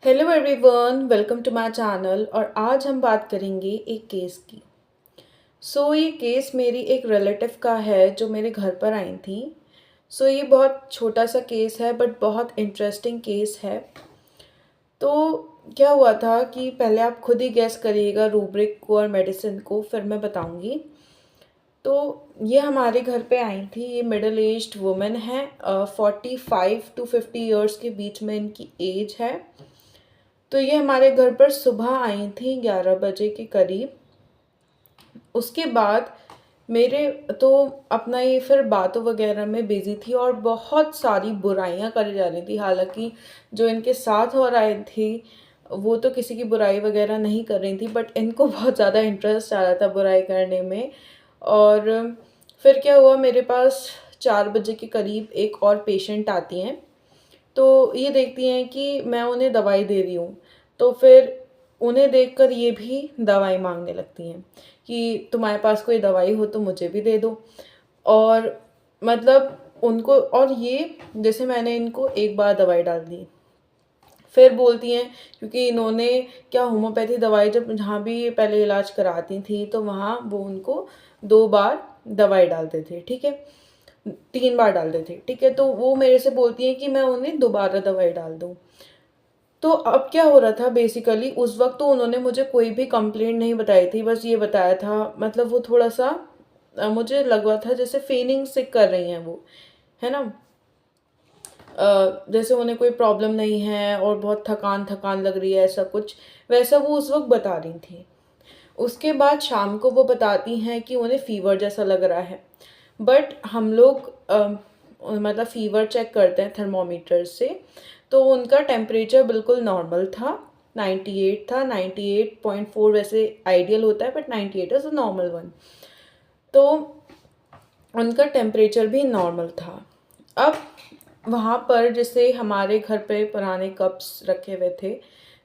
Hello everyone, welcome to my channel. और आज हम बात करेंगे एक केस की। ये केस मेरी एक रिलेटिव का है जो मेरे घर पर आई थी। ये बहुत छोटा सा केस है बट बहुत इंटरेस्टिंग केस है। तो क्या हुआ था कि पहले आप खुद ही गेस करिएगा रूब्रिक को और मेडिसिन को, फिर मैं बताऊंगी। तो ये हमारे घर पे आई थी। ये मिडिल एज्ड वुमेन है, 45 to 50 ईयर्स के बीच में इनकी एज है। तो ये हमारे घर पर सुबह आई थी 11 बजे के करीब। उसके बाद मेरे तो अपना ये फिर बातों वगैरह में बिजी थी और बहुत सारी बुराइयां करी जा रही थी। हालांकि जो इनके साथ और आए थे वो तो किसी की बुराई वगैरह नहीं कर रही थी, बट इनको बहुत ज़्यादा इंटरेस्ट आ रहा था बुराई करने में। और फिर क्या हुआ, मेरे पास 4 बजे के करीब एक और पेशेंट आती हैं। तो ये देखती हैं कि मैं उन्हें दवाई दे रही हूँ, तो फिर उन्हें देखकर ये भी दवाई मांगने लगती हैं कि तुम्हारे पास कोई दवाई हो तो मुझे भी दे दो। और मतलब उनको, और ये जैसे मैंने इनको एक बार दवाई डाल दी, फिर बोलती हैं क्योंकि इन्होंने क्या होम्योपैथी दवाई जब जहाँ भी ये पहले इलाज कराती थी तो वहाँ वो उनको 2 बार दवाई डालते थे, ठीक है, 3 बार डालते थे, ठीक है। तो वो मेरे से बोलती हैं कि मैं उन्हें दोबारा दवाई डाल दूँ। तो अब क्या हो रहा था बेसिकली, उस वक्त तो उन्होंने मुझे कोई भी कंप्लेंट नहीं बताई थी, बस ये बताया था, मतलब वो थोड़ा सा मुझे लगा था जैसे फेनिंग से कर रही हैं वो, है ना। जैसे उन्हें कोई प्रॉब्लम नहीं है और बहुत थकान थकान लग रही है, ऐसा कुछ वैसा वो उस वक्त बता रही थी। उसके बाद शाम को वो बताती हैं कि उन्हें फीवर जैसा लग रहा है। बट हम लोग मतलब फीवर चेक करते हैं थर्मोमीटर से, तो उनका टेम्परेचर बिल्कुल नॉर्मल था। 98 था, 98.4 वैसे आइडियल होता है, but 98 is a normal one. तो उनका टेम्परेचर भी नॉर्मल था। अब वहाँ पर जैसे हमारे घर पे पुराने कप्स रखे हुए थे,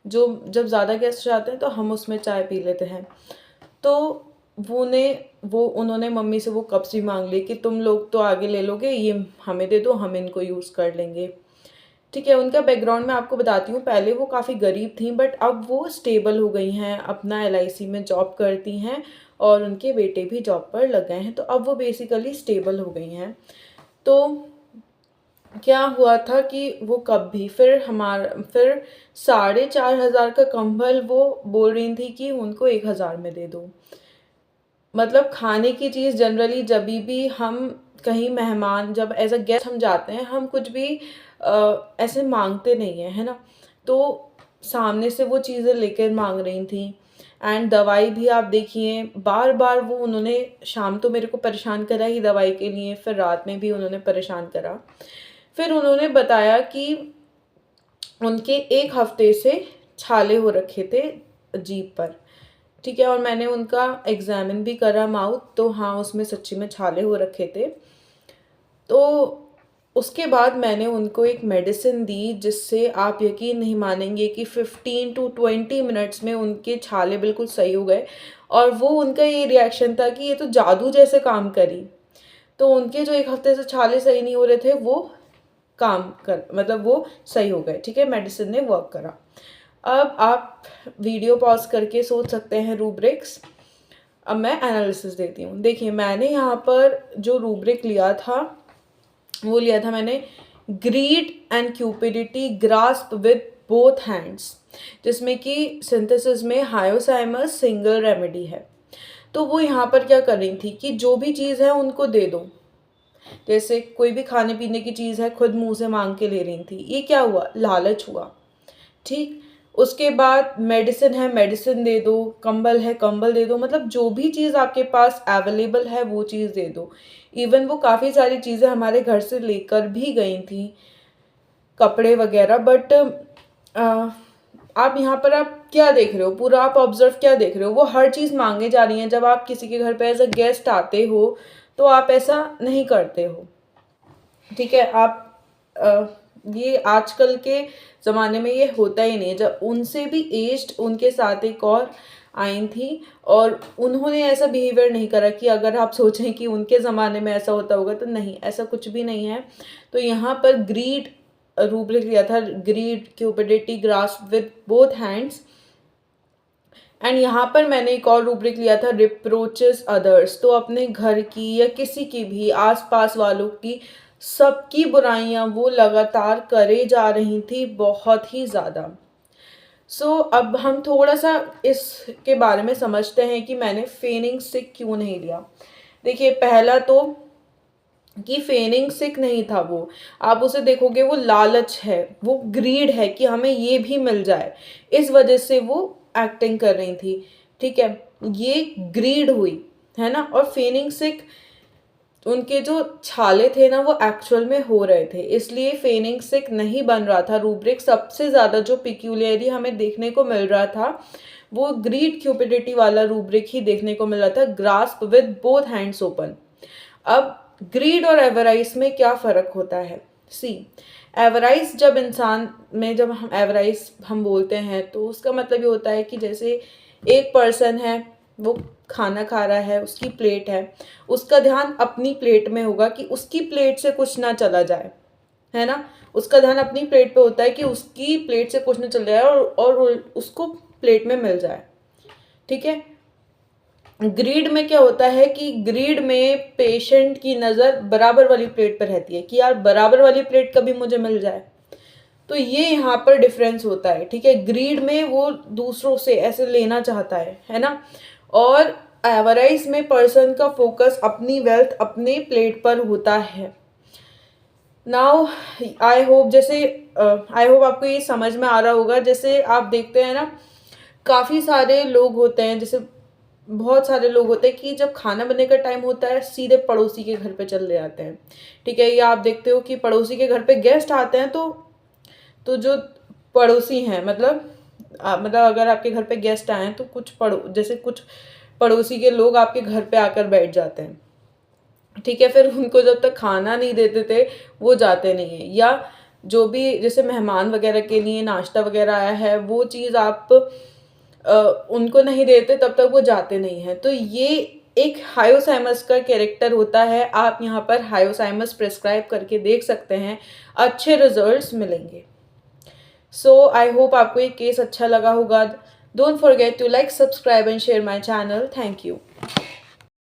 जो जब ज़्यादा गेस्ट आते हैं तो हम उसमें चाय पी लेते हैं। तो वो उन्होंने मम्मी से वो कप्स भी मांग ली कि तुम लोग तो आगे ले लोगे, ये हमें दे दो, हम इनको यूज़ कर लेंगे, ठीक है। उनका बैकग्राउंड मैं आपको बताती हूँ। पहले वो काफ़ी गरीब थी बट अब वो स्टेबल हो गई हैं, अपना एलआईसी में जॉब करती हैं और उनके बेटे भी जॉब पर लग गए हैं, तो अब वो बेसिकली स्टेबल हो गई हैं। तो क्या हुआ था कि वो कभी फिर 4,500 का कंबल वो बोल रही थी कि उनको 1,000 में दे दो। मतलब खाने की चीज़ जनरली जब भी हम कहीं मेहमान जब एज अ गेस्ट हम जाते हैं, हम कुछ भी ऐसे मांगते नहीं हैं, है ना। तो सामने से वो चीज़ें लेकर मांग रही थी। एंड दवाई भी आप देखिए, बार बार वो उन्होंने शाम तो मेरे को परेशान करा ही दवाई के लिए, फिर रात में भी उन्होंने परेशान करा। फिर उन्होंने बताया कि उनके 1 हफ्ते से छाले हो रखे थे जीभ पर, ठीक है। और मैंने उनका एग्जामिन भी करा माउथ, तो हाँ उसमें सच्ची में छाले हो रखे थे। तो उसके बाद मैंने उनको एक मेडिसिन दी जिससे आप यकीन नहीं मानेंगे कि 15 to 20 मिनट्स में उनके छाले बिल्कुल सही हो गए। और वो उनका ये रिएक्शन था कि ये तो जादू जैसे काम करी। तो उनके जो 1 हफ्ते से छाले सही नहीं हो रहे थे वो काम कर मतलब वो सही हो गए, ठीक है, मेडिसिन ने वर्क करा। अब आप वीडियो पॉज करके सोच सकते हैं रूब्रिक्स। अब मैं एनालिसिस देती हूँ। देखिए मैंने यहाँ पर जो रूब्रिक लिया था वो लिया था मैंने, grid and cupidity grasp with both hands, जिसमें कि सिंथेसिस में हायोसाइमस सिंगल रेमेडी है। तो वो यहाँ पर क्या कर रही थी कि जो भी चीज़ है उनको दे दो। जैसे कोई भी खाने पीने की चीज़ है, खुद मुंह से मांग के ले रही थी। ये क्या हुआ, लालच हुआ, ठीक। उसके बाद मेडिसिन है, मेडिसिन दे दो, कंबल है, कंबल दे दो, मतलब जो भी चीज़ आपके पास अवेलेबल है वो चीज़ दे दो। इवन वो काफ़ी सारी चीज़ें हमारे घर से लेकर भी गई थी, कपड़े वगैरह। बट आप यहाँ पर आप क्या देख रहे हो, पूरा आप ऑब्जर्व क्या देख रहे हो, वो हर चीज़ मांगे जा रही हैं। जब आप किसी के घर पे एज अ गेस्ट आते हो तो आप ऐसा नहीं करते हो, ठीक है। आप ये आजकल के ज़माने में ये होता ही नहीं है। जब उनसे भी एज्ड उनके साथ एक और आई थी और उन्होंने ऐसा बिहेवियर नहीं करा कि अगर आप सोचें कि उनके ज़माने में ऐसा होता होगा, तो नहीं, ऐसा कुछ भी नहीं है। तो यहाँ पर ग्रीड रूब्रिक लिया था greed, cupidity, grasp with both hands. And यहाँ पर मैंने एक और रूब्रिक लिया था रिप्रोचेस अदर्स। तो अपने घर की या किसी की भी आसपास वालों की सबकी बुराइयां वो लगातार करे जा रही थी, बहुत ही ज़्यादा। अब हम थोड़ा सा इसके बारे में समझते हैं कि मैंने फेनिंग सिक क्यों नहीं लिया। देखिए, पहला तो कि फेनिंग सिक नहीं था वो, आप उसे देखोगे वो लालच है, वो ग्रीड है कि हमें ये भी मिल जाए, इस वजह से वो एक्टिंग कर रही थी। ठीक है, ये ग्रीड हुई है ना। और फेनिंग सिक, उनके जो छाले थे ना वो एक्चुअल में हो रहे थे, इसलिए फेनिंग सिक नहीं बन रहा था रूब्रिक। सबसे ज़्यादा जो पिक्यूलियरी हमें देखने को मिल रहा था वो ग्रीड क्यूपिडिटी वाला रूब्रिक ही देखने को मिल रहा था, grasp with both hands open. अब ग्रीड और एवराइज में क्या फ़र्क होता है? सी, एवराइज जब इंसान में, जब हम एवराइज हम बोलते हैं तो उसका मतलब ये होता है कि जैसे एक पर्सन है, वो खाना खा रहा है, उसकी प्लेट है, उसका ध्यान अपनी प्लेट में होगा कि उसकी प्लेट से कुछ ना चला जाए, है ना। उसका ध्यान अपनी प्लेट पे होता है कि उसकी प्लेट से कुछ ना चल जाए और उसको प्लेट में मिल जाए। ठीक है। ग्रीड में क्या होता है कि ग्रीड में पेशेंट की नज़र बराबर वाली प्लेट पर रहती है कि यार बराबर वाली प्लेट कभी मुझे मिल जाए। तो ये यहाँ पर डिफरेंस होता है। ठीक है, ग्रीड में वो दूसरों से ऐसे लेना चाहता है ना। और एवराइज में पर्सन का फोकस अपनी वेल्थ अपने प्लेट पर होता है। नाउ आई होप आपको ये समझ में आ रहा होगा। जैसे आप देखते हैं ना, काफ़ी सारे लोग होते हैं, जैसे बहुत सारे लोग होते हैं कि जब खाना बनने का टाइम होता है सीधे पड़ोसी के घर पे चले जाते हैं। ठीक है, या आप देखते हो कि पड़ोसी के घर पे गेस्ट आते हैं तो जो पड़ोसी हैं, मतलब अगर आपके घर पे गेस्ट आए हैं तो कुछ पड़ोसी के लोग आपके घर पे आकर बैठ जाते हैं। ठीक है, फिर उनको जब तक खाना नहीं देते थे वो जाते नहीं हैं। या जो भी जैसे मेहमान वगैरह के लिए नाश्ता वगैरह आया है वो चीज़ आप उनको नहीं देते तब तक वो जाते नहीं हैं। तो ये एक हायोसाइमस का कैरेक्टर होता है। आप यहाँ पर हायोसाइमस प्रिस्क्राइब करके देख सकते हैं, अच्छे रिजल्ट्स मिलेंगे। सो आई होप आपको ये केस अच्छा लगा होगा। Don't forget to like, subscribe and share my channel. Thank you.